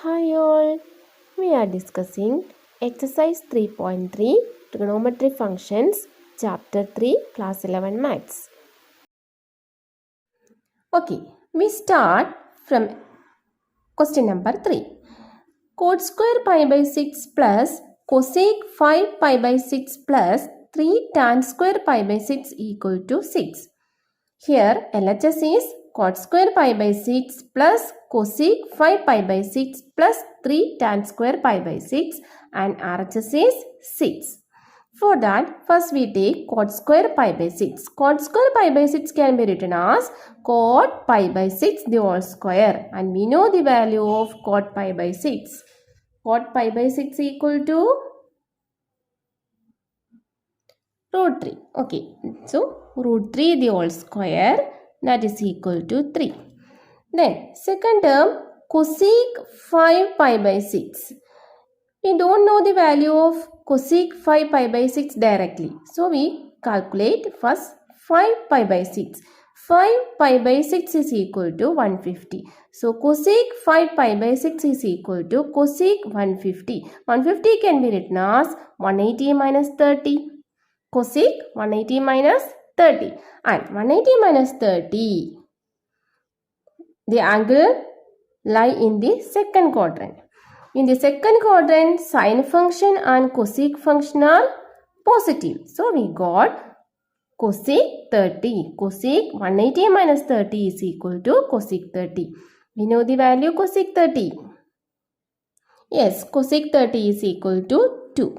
Hi all, we are discussing exercise 3.3 trigonometry functions chapter 3 class 11 maths. Okay, we start from question number 3. Cot square pi by 6 plus cosec 5 pi by 6 plus 3 tan square pi by 6 equal to 6. Here LHS is cot square pi by 6 plus cosec 5 pi by 6 plus 3 tan square pi by 6 and RHS is 6. For that, first we take cot square pi by 6. Cot square pi by 6 can be written as cot pi by 6 the whole square, and we know the value of cot pi by 6. Cot pi by 6 equal to root 3. Okay, so root 3 the whole square, that is equal to 3. Then second term, cosec 5 pi by 6. We don't know the value of cosec 5 pi by 6 directly. So we calculate first 5 pi by 6. 5 pi by 6 is equal to 150. So cosec 5 pi by 6 is equal to cosec 150. 150 can be written as 180 minus 30. Cosec 180 minus 30. And 180 minus 30, the angle lie in the second quadrant. In the second quadrant, sine function and cosec function are positive. So we got cosec 30. Cosec 180 minus 30 is equal to cosec 30. We know the value cosec 30. Yes, cosec 30 is equal to 2.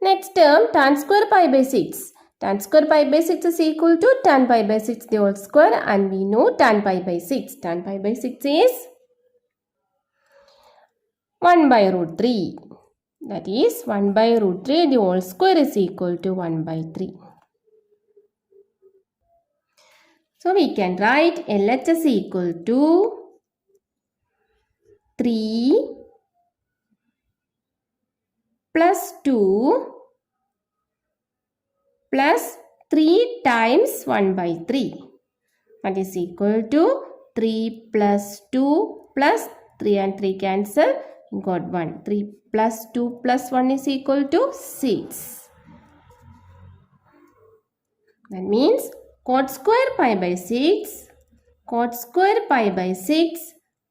Next term, tan square pi by 6. Tan square pi by 6 is equal to tan pi by 6 the whole square, and we know tan pi by 6. Tan pi by 6 is 1 by root 3. That is 1 by root 3 the whole square is equal to 1 by 3. So we can write LHS equal to 3 plus 2 plus 3 times 1 by 3. That is equal to 3 plus 2 plus 3 and 3 cancel. You got 1. 3 plus 2 plus 1 is equal to 6. That means cot square pi by 6, cot square pi by 6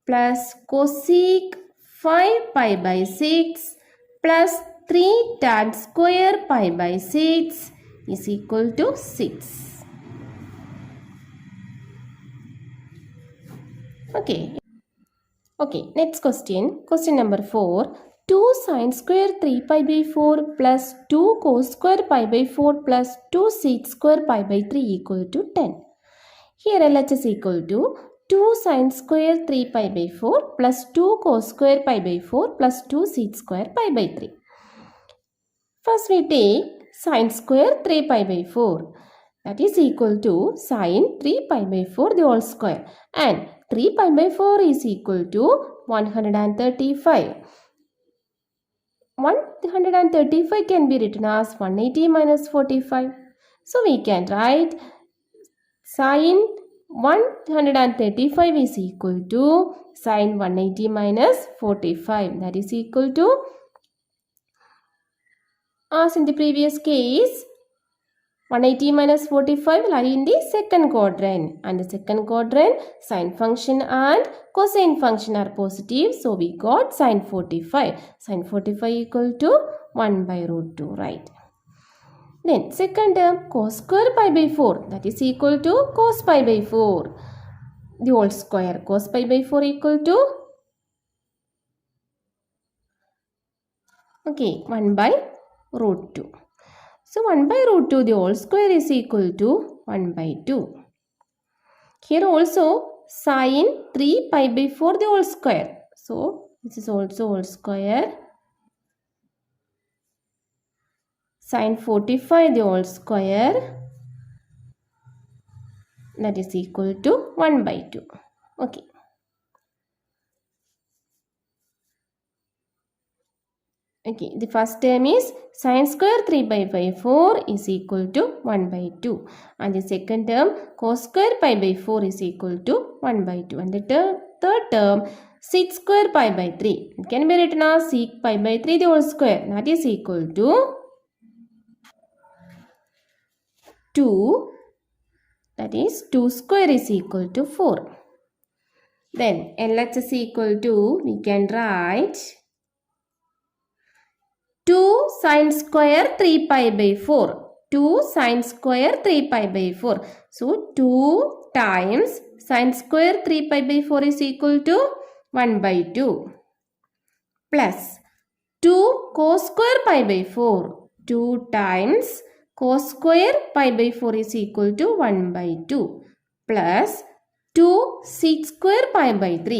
plus cosec 5 pi by 6 plus 3 tan square pi by 6 is equal to 6. Okay, next question. Question number 4. 2 sine square 3 pi by 4 plus 2 cos square pi by 4 plus 2 sec square pi by 3 equal to 10. Here LHS equal to 2 sine square 3 pi by 4 plus 2 cos square pi by 4 plus 2 sec square pi by 3. First we take sine square 3 pi by 4. That is equal to sine 3 pi by 4 the whole square, and 3 pi by 4 is equal to 135. 135 can be written as 180 minus 45. So we can write sine 135 is equal to sine 180 minus 45. That is equal to, as in the previous case, 180 minus 45 lie in the second quadrant, and the second quadrant sine function and cosine function are positive. So we got sine 45. Sine 45 equal to 1 by root 2, right? Then second term, cos square pi by 4, that is equal to cos pi by 4 the whole square. Cos pi by 4 equal to 1 by root 2. So 1 by root 2 the whole square is equal to 1 by 2. Here also sine 3 pi by 4 the whole square. So this is also whole square. Sine 45 the whole square, that is equal to 1 by 2. Okay, the first term is sine square 3 by 4 is equal to 1 by 2. And the second term cos square pi by 4 is equal to 1 by 2. And the third term sec square pi by 3. It can be written as sec pi by 3 the whole square. That is equal to 2. That is 2 square is equal to 4. Then LHS equal to, we can write 2 sine square 3 pi by 4. 2 sine square 3 pi by 4. So 2 times sine square 3 pi by 4 is equal to 1 by 2 plus 2 cos square pi by 4. 2 times cos square pi by 4 is equal to 1 by 2 plus 2 sec square pi by 3.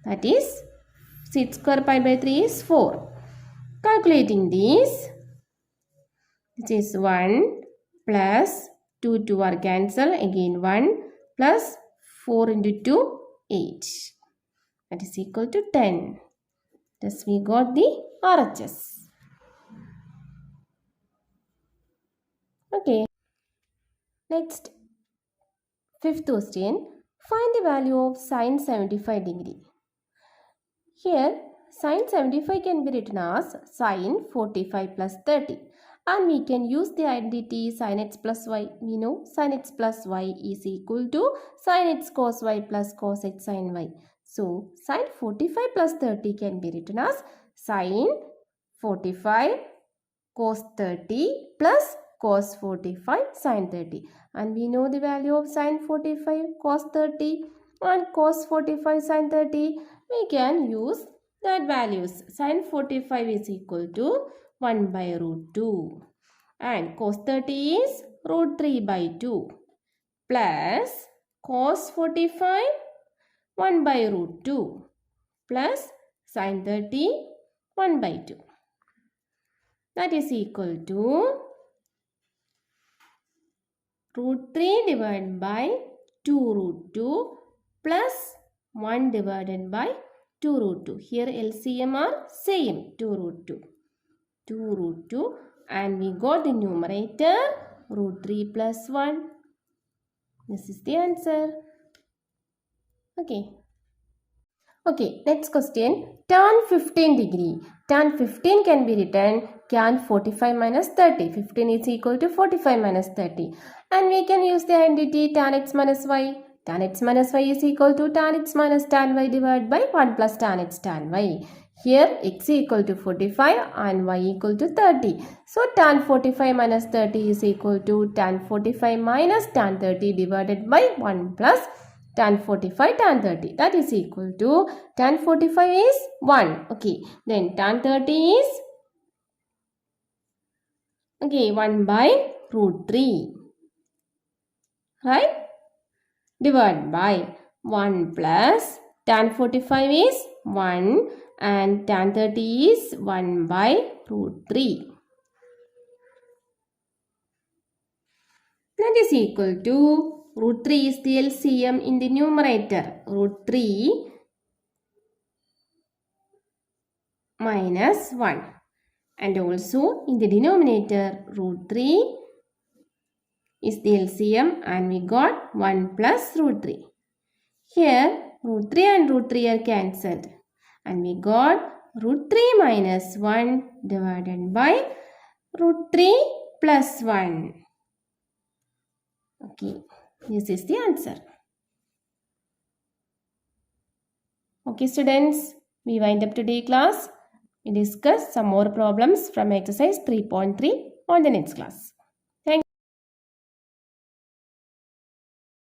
That is sec square pi by 3 is 4. Calculating this is 1 plus 2 2 are cancelled, again 1 plus 4 into 2 8. That is equal to 10. Thus we got the RHS. Okay. Next, fifth question. Find the value of sine 75 degree. Here, sine 75 can be written as sine 45 plus 30. And we can use the identity sin x plus y. We know sin x plus y is equal to sin x cos y plus cos x sin y. So, sin 45 plus 30 can be written as sin 45 cos 30 plus cos 45 sin 30. And we know the value of sin 45 cos 30 and cos 45 sin 30. We can use that values. Sin 45 is equal to 1 by root 2 and cos 30 is root 3 by 2 plus cos 45 1 by root 2 plus sin 30 1 by 2. That is equal to root 3 divided by 2 root 2 plus 1 divided by 2 root 2. Here LCM are same, 2 root 2. 2 root 2 and we got the numerator root 3 plus 1. This is the answer. Okay. Okay, next question. Tan 15 degree. Tan 15 can be written tan 45 minus 30. 15 is equal to 45 minus 30. And we can use the identity tan x minus y. Tan x minus y is equal to tan x minus tan y divided by 1 plus tan x tan y. Here x equal to 45 and y equal to 30. So tan 45 minus 30 is equal to tan 45 minus tan 30 divided by 1 plus tan 45 tan 30. That is equal to tan 45 is 1. Okay. Then tan 30 is 1 by root 3. Right? Divide by 1 plus tan 45 is 1 and tan 30 is 1 by root 3. That is equal to root 3 is the LCM in the numerator. Root 3 minus 1. And also in the denominator root 3 is the LCM and we got 1 plus root 3. Here root 3 and root 3 are cancelled. And we got root 3 minus 1 divided by root 3 plus 1. Okay, this is the answer. Okay students, we wind up today's class. We discuss some more problems from exercise 3.3 on the next class.